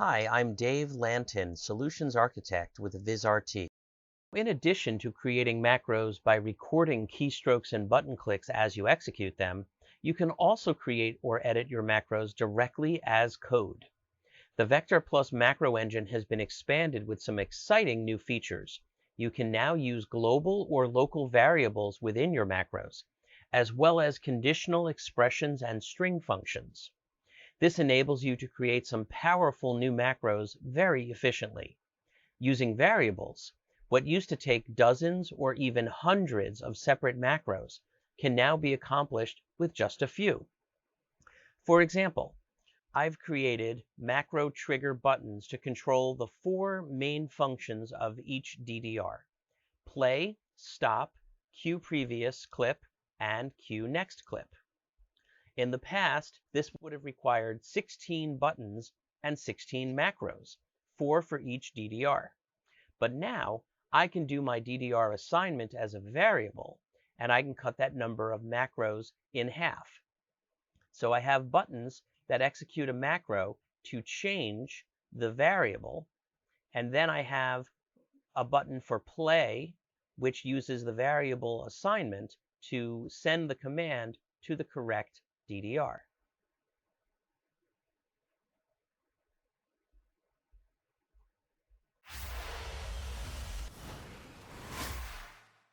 Hi, I'm Dave Lantin, Solutions Architect with VizRT. In addition to creating macros by recording keystrokes and button clicks as you execute them, you can also create or edit your macros directly as code. The Vector Plus macro engine has been expanded with some exciting new features. You can now use global or local variables within your macros, as well as conditional expressions and string functions. This enables you to create some powerful new macros very efficiently. Using variables, what used to take dozens or even hundreds of separate macros can now be accomplished with just a few. For example, I've created macro trigger buttons to control the four main functions of each DDR: play, stop, cue previous clip, and cue next clip. In the past, this would have required 16 buttons and 16 macros, 4 for each DDR. But now I can do my DDR assignment as a variable, and I can cut that number of macros in half. So I have buttons that execute a macro to change the variable, and then I have a button for play, which uses the variable assignment to send the command to the correct DDR.